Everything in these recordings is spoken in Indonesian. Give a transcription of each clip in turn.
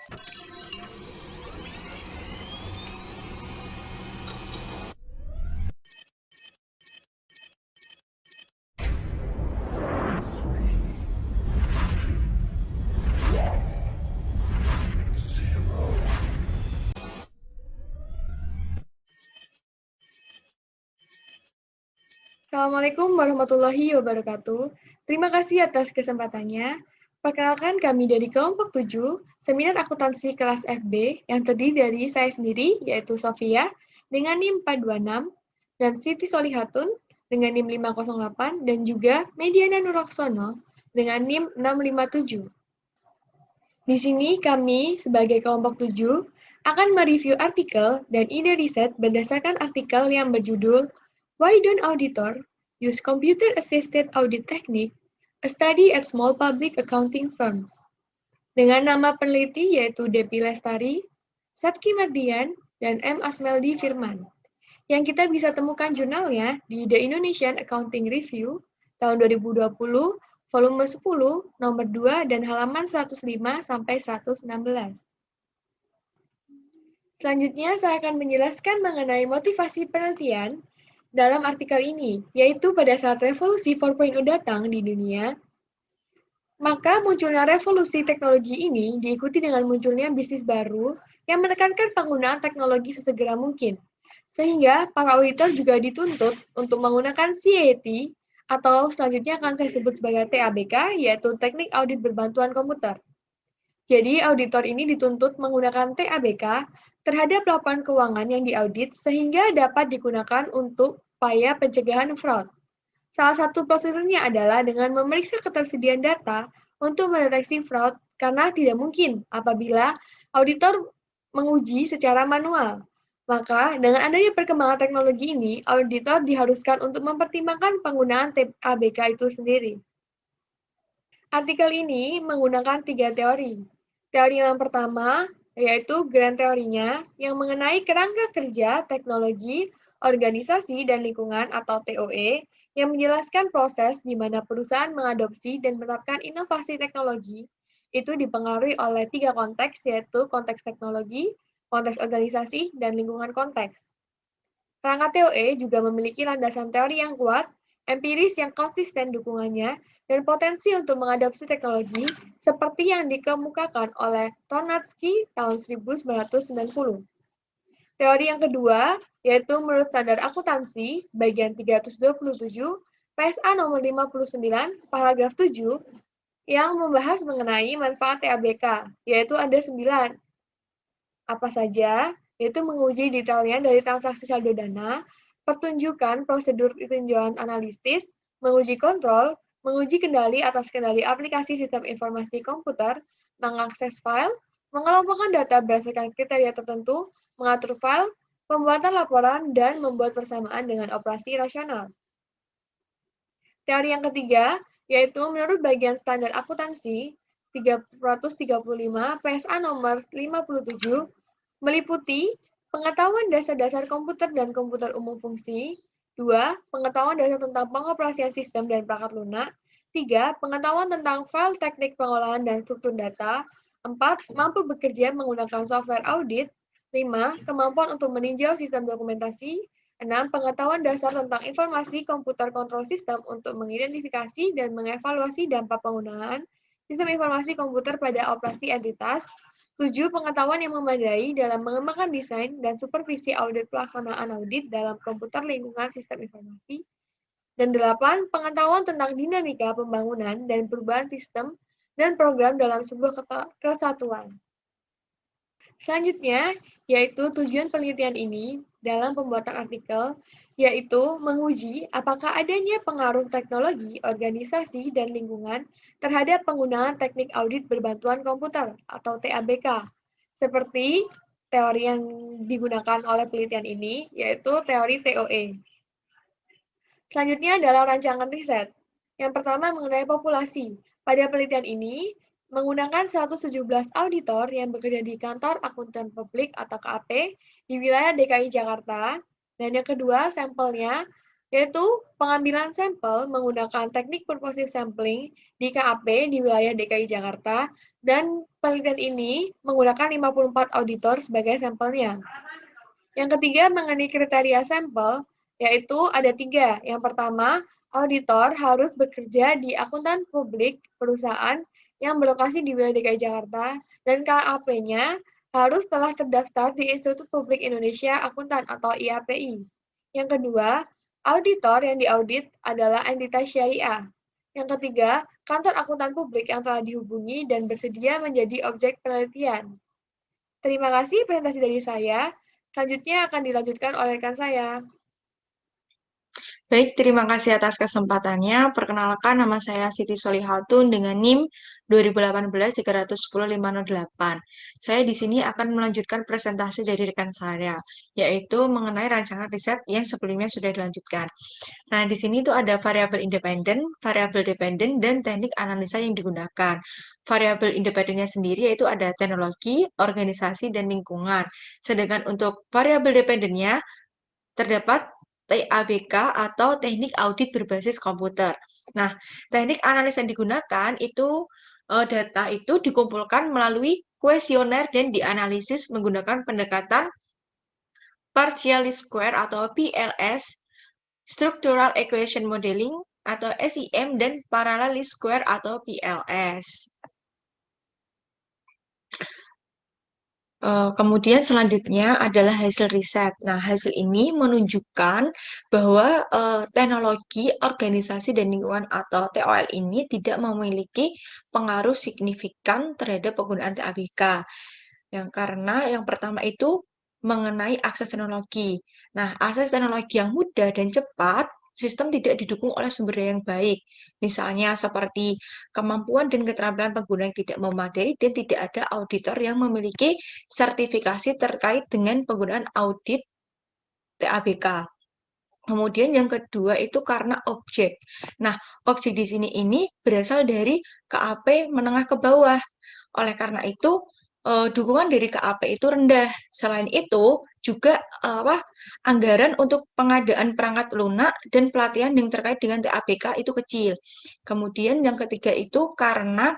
Assalamualaikum warahmatullahi wabarakatuh. Terima kasih atas kesempatannya. Perkenalkan kami dari kelompok 7, Seminar Akuntansi kelas FB yang terdiri dari saya sendiri, yaitu Sofia, dengan NIM 426, dan Siti Solihatun dengan NIM 508, dan juga Mediana Nuraksono dengan NIM 657. Di sini kami, sebagai kelompok 7, akan mereview artikel dan ide riset berdasarkan artikel yang berjudul Why Don't Auditor Use Computer-Assisted Audit Technique? A Study at Small Public Accounting Firms. Dengan nama peneliti yaitu Depi Lestari, Satki Mardian, dan M. Asmeldi Firman. Yang kita bisa temukan jurnalnya di The Indonesian Accounting Review tahun 2020, volume 10, nomor 2, dan halaman 105 sampai 116. Selanjutnya, saya akan menjelaskan mengenai motivasi penelitian dalam artikel ini, yaitu pada saat revolusi 4.0 datang di dunia, maka munculnya revolusi teknologi ini diikuti dengan munculnya bisnis baru yang menekankan penggunaan teknologi sesegera mungkin. Sehingga para auditor juga dituntut untuk menggunakan CAT atau selanjutnya akan saya sebut sebagai TABK, yaitu Teknik Audit Berbantuan Komputer. Jadi auditor ini dituntut menggunakan TABK terhadap laporan keuangan yang diaudit sehingga dapat digunakan untuk upaya pencegahan fraud. Salah satu prosedurnya adalah dengan memeriksa ketersediaan data untuk mendeteksi fraud karena tidak mungkin apabila auditor menguji secara manual. Maka dengan adanya perkembangan teknologi ini, auditor diharuskan untuk mempertimbangkan penggunaan TABK itu sendiri. Artikel ini menggunakan 3 teori. Teori yang pertama yaitu grand teorinya yang mengenai kerangka kerja, teknologi, organisasi, dan lingkungan atau TOE yang menjelaskan proses di mana perusahaan mengadopsi dan menerapkan inovasi teknologi itu dipengaruhi oleh 3 konteks yaitu konteks teknologi, konteks organisasi, dan lingkungan konteks. Kerangka TOE juga memiliki landasan teori yang kuat, empiris yang konsisten dukungannya, dan potensi untuk mengadopsi teknologi seperti yang dikemukakan oleh Tornatsky tahun 1990. Teori yang kedua, yaitu menurut standar akuntansi, bagian 327, PSA nomor 59, paragraf 7, yang membahas mengenai manfaat TABK, yaitu ada 9. Apa saja? Yaitu menguji detailnya dari transaksi saldo dana, pertunjukan prosedur tinjauan analitis, menguji kontrol, menguji kendali atas kendali aplikasi sistem informasi komputer, mengakses file, mengelompokkan data berdasarkan kriteria tertentu, mengatur file, pembuatan laporan, dan membuat persamaan dengan operasi rasional. Teori yang ketiga, yaitu menurut bagian standar akuntansi 335 PSA nomor 57, meliputi pengetahuan dasar-dasar komputer dan komputer umum fungsi, 2. Pengetahuan dasar tentang pengoperasian sistem dan perangkat lunak, 3. Pengetahuan tentang file teknik pengolahan dan struktur data, 4. Mampu bekerja menggunakan software audit, 5. Kemampuan untuk meninjau sistem dokumentasi, 6. Pengetahuan dasar tentang informasi komputer kontrol sistem untuk mengidentifikasi dan mengevaluasi dampak penggunaan sistem informasi komputer pada operasi entitas. 7. Pengetahuan yang memadai dalam mengembangkan desain dan supervisi audit pelaksanaan audit dalam komputer lingkungan sistem informasi. Dan 8. Pengetahuan tentang dinamika pembangunan dan perubahan sistem dan program dalam sebuah kesatuan. Selanjutnya, yaitu tujuan penelitian ini dalam pembuatan artikel, yaitu menguji apakah adanya pengaruh teknologi, organisasi, dan lingkungan terhadap penggunaan teknik audit berbantuan komputer atau TABK, seperti teori yang digunakan oleh penelitian ini, yaitu teori TOE. Selanjutnya adalah rancangan riset. Yang pertama mengenai populasi. Pada penelitian ini, menggunakan 117 auditor yang bekerja di Kantor Akuntan Publik atau KAP di wilayah DKI Jakarta. Dan yang kedua, sampelnya yaitu pengambilan sampel menggunakan teknik purposive sampling di KAP di wilayah DKI Jakarta, dan penelitian ini menggunakan 54 auditor sebagai sampelnya. Yang ketiga, mengenai kriteria sampel, yaitu ada 3. Yang pertama, auditor harus bekerja di akuntan publik perusahaan yang berlokasi di wilayah DKI Jakarta, dan KAP-nya harus telah terdaftar di Institut Publik Indonesia Akuntan atau IAPI. Yang kedua, auditor yang diaudit adalah entitas syariah. Yang ketiga, kantor akuntan publik yang telah dihubungi dan bersedia menjadi objek penelitian. Terima kasih presentasi dari saya. Selanjutnya akan dilanjutkan oleh rekan saya. Baik, terima kasih atas kesempatannya. Perkenalkan, nama saya Siti Solihatun dengan NIM 2018-310-508. Saya di sini akan melanjutkan presentasi dari rekan saya, yaitu mengenai rancangan riset yang sebelumnya sudah dilanjutkan. Nah, di sini itu ada variabel independen, variabel dependen, dan teknik analisa yang digunakan. Variabel independennya sendiri yaitu ada teknologi, organisasi, dan lingkungan. Sedangkan untuk variabel dependennya terdapat TABK atau teknik audit berbasis komputer. Nah, teknik analisa yang digunakan itu data itu dikumpulkan melalui kuesioner dan dianalisis menggunakan pendekatan partially square atau PLS, structural equation modeling atau SEM, dan parallel square atau PLS. Kemudian selanjutnya adalah hasil riset. Nah, hasil ini menunjukkan bahwa teknologi, organisasi, dan lingkungan atau TOL ini tidak memiliki pengaruh signifikan terhadap penggunaan TABK. Karena yang pertama itu mengenai akses teknologi. Nah, akses teknologi yang mudah dan cepat, sistem tidak didukung oleh sumber daya yang baik. Misalnya seperti kemampuan dan keterampilan pengguna yang tidak memadai dan tidak ada auditor yang memiliki sertifikasi terkait dengan penggunaan audit TABK. Kemudian yang kedua itu karena objek. Nah, objek di sini ini berasal dari KAP menengah ke bawah. Oleh karena itu, dukungan dari KAP itu rendah. Selain itu, juga anggaran untuk pengadaan perangkat lunak dan pelatihan yang terkait dengan TABK itu kecil. Kemudian yang ketiga itu karena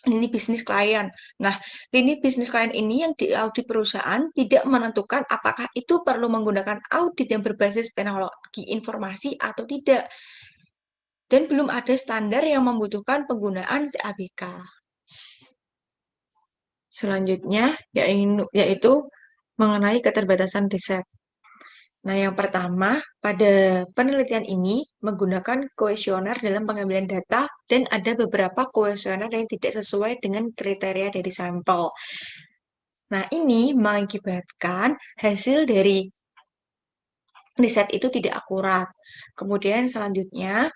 lini bisnis klien. Nah, lini bisnis klien ini yang diaudit perusahaan tidak menentukan apakah itu perlu menggunakan audit yang berbasis teknologi informasi atau tidak. Dan belum ada standar yang membutuhkan penggunaan TABK. Selanjutnya, yaitu mengenai keterbatasan riset. Nah, yang pertama, pada penelitian ini menggunakan kuesioner dalam pengambilan data dan ada beberapa kuesioner yang tidak sesuai dengan kriteria dari sampel. Nah, ini mengakibatkan hasil dari riset itu tidak akurat. Kemudian selanjutnya,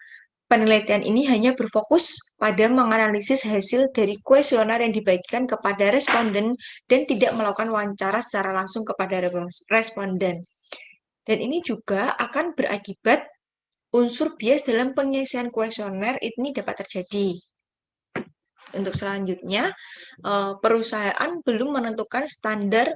penelitian ini hanya berfokus pada menganalisis hasil dari kuesioner yang dibagikan kepada responden dan tidak melakukan wawancara secara langsung kepada responden. Dan ini juga akan berakibat unsur bias dalam pengisian kuesioner ini dapat terjadi. Untuk selanjutnya, perusahaan belum menentukan standar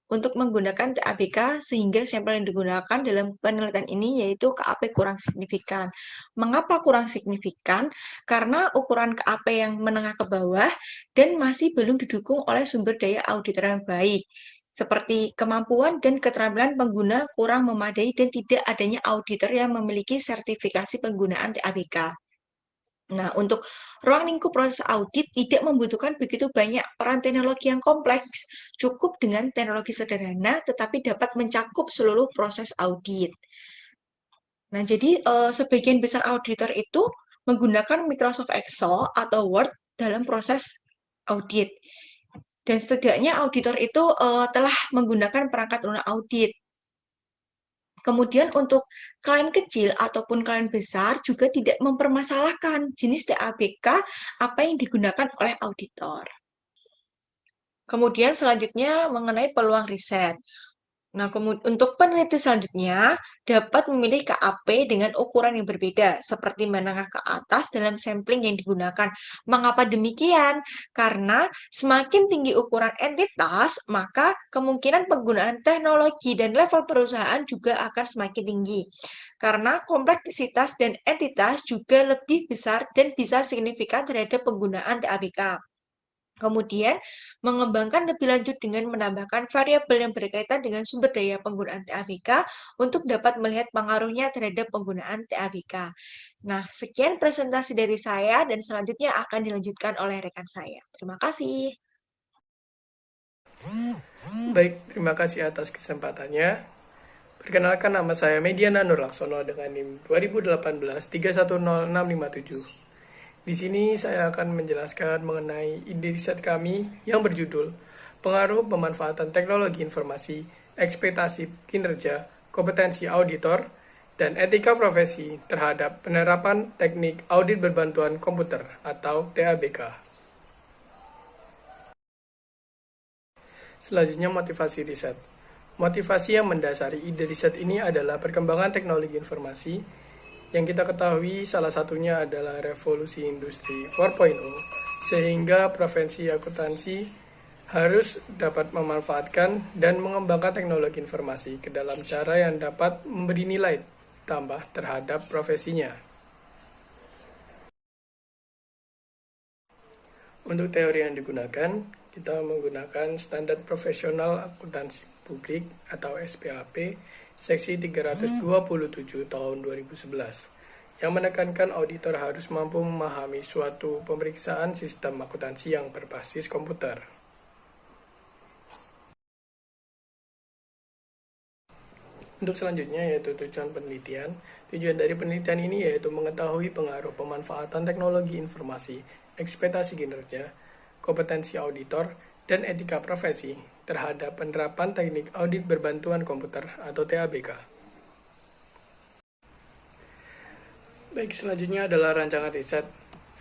untuk menggunakan TABK sehingga sampel yang digunakan dalam penelitian ini yaitu KAP kurang signifikan. Mengapa kurang signifikan? Karena ukuran KAP yang menengah ke bawah dan masih belum didukung oleh sumber daya auditor yang baik. Seperti kemampuan dan keterampilan pengguna kurang memadai dan tidak adanya auditor yang memiliki sertifikasi penggunaan TABK. Nah, untuk ruang lingkup proses audit tidak membutuhkan begitu banyak peran teknologi yang kompleks, cukup dengan teknologi sederhana tetapi dapat mencakup seluruh proses audit. Nah, jadi sebagian besar auditor itu menggunakan Microsoft Excel atau Word dalam proses audit. Dan setidaknya auditor itu telah menggunakan perangkat lunak audit. Kemudian untuk klien kecil ataupun klien besar juga tidak mempermasalahkan jenis TABK apa yang digunakan oleh auditor. Kemudian selanjutnya mengenai peluang riset. Nah, untuk peneliti selanjutnya dapat memilih KAP dengan ukuran yang berbeda, seperti menengah ke atas dalam sampling yang digunakan. Mengapa demikian? Karena semakin tinggi ukuran entitas, maka kemungkinan penggunaan teknologi dan level perusahaan juga akan semakin tinggi. Karena kompleksitas dan entitas juga lebih besar dan bisa signifikan terhadap penggunaan TABK. Kemudian, mengembangkan lebih lanjut dengan menambahkan variabel yang berkaitan dengan sumber daya penggunaan TABK untuk dapat melihat pengaruhnya terhadap penggunaan TABK. Nah, sekian presentasi dari saya dan selanjutnya akan dilanjutkan oleh rekan saya. Terima kasih. Baik, terima kasih atas kesempatannya. Perkenalkan, nama saya Mediana Nur Laksono dengan NIM 2018-310657. Di sini saya akan menjelaskan mengenai ide riset kami yang berjudul Pengaruh Pemanfaatan Teknologi Informasi, Ekspektasi Kinerja, Kompetensi Auditor, dan Etika Profesi terhadap penerapan teknik audit berbantuan komputer atau TABK. Selanjutnya, motivasi riset. Motivasi yang mendasari ide riset ini adalah perkembangan teknologi informasi. Yang kita ketahui salah satunya adalah revolusi industri 4.0, sehingga profesi akuntansi harus dapat memanfaatkan dan mengembangkan teknologi informasi ke dalam cara yang dapat memberi nilai tambah terhadap profesinya. Untuk teori yang digunakan, kita menggunakan Standar Profesional Akuntansi Publik atau SPAP Seksi 327 tahun 2011 yang menekankan auditor harus mampu memahami suatu pemeriksaan sistem akuntansi yang berbasis komputer. Untuk selanjutnya yaitu tujuan penelitian. Tujuan dari penelitian ini yaitu mengetahui pengaruh pemanfaatan teknologi informasi, ekspektasi kinerja, kompetensi auditor, dan etika profesi terhadap penerapan teknik audit berbantuan komputer atau TABK. Baik, selanjutnya adalah rancangan riset.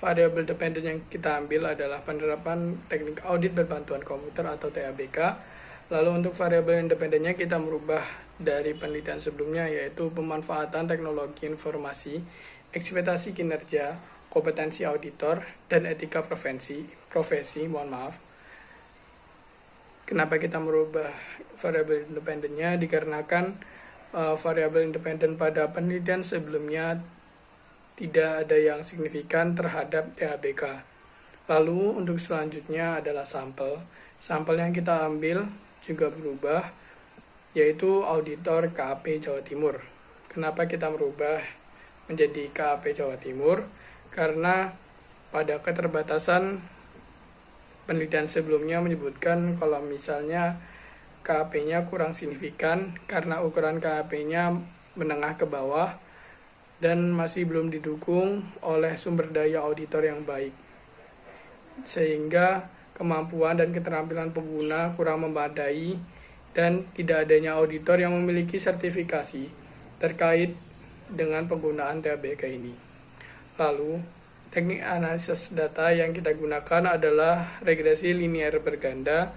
Variabel dependen yang kita ambil adalah penerapan teknik audit berbantuan komputer atau TABK. Lalu untuk variabel independennya kita merubah dari penelitian sebelumnya yaitu pemanfaatan teknologi informasi, ekspektasi kinerja, kompetensi auditor, dan etika profesi. Kenapa kita merubah variabel independennya? Dikarenakan variabel independen pada penelitian sebelumnya tidak ada yang signifikan terhadap TABK. Lalu untuk selanjutnya adalah sampel. Sampel yang kita ambil juga berubah, yaitu auditor KAP Jawa Timur. Kenapa kita merubah menjadi KAP Jawa Timur? Karena pada keterbatasan penelitian sebelumnya menyebutkan kalau misalnya KAP-nya kurang signifikan karena ukuran KAP-nya menengah ke bawah dan masih belum didukung oleh sumber daya auditor yang baik. Sehingga kemampuan dan keterampilan pengguna kurang memadai dan tidak adanya auditor yang memiliki sertifikasi terkait dengan penggunaan TABK ini. Lalu, teknik analisis data yang kita gunakan adalah regresi linear berganda.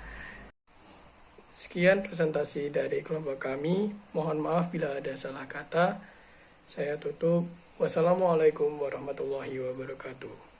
Sekian presentasi dari kelompok kami. Mohon maaf bila ada salah kata. Saya tutup. Wassalamualaikum warahmatullahi wabarakatuh.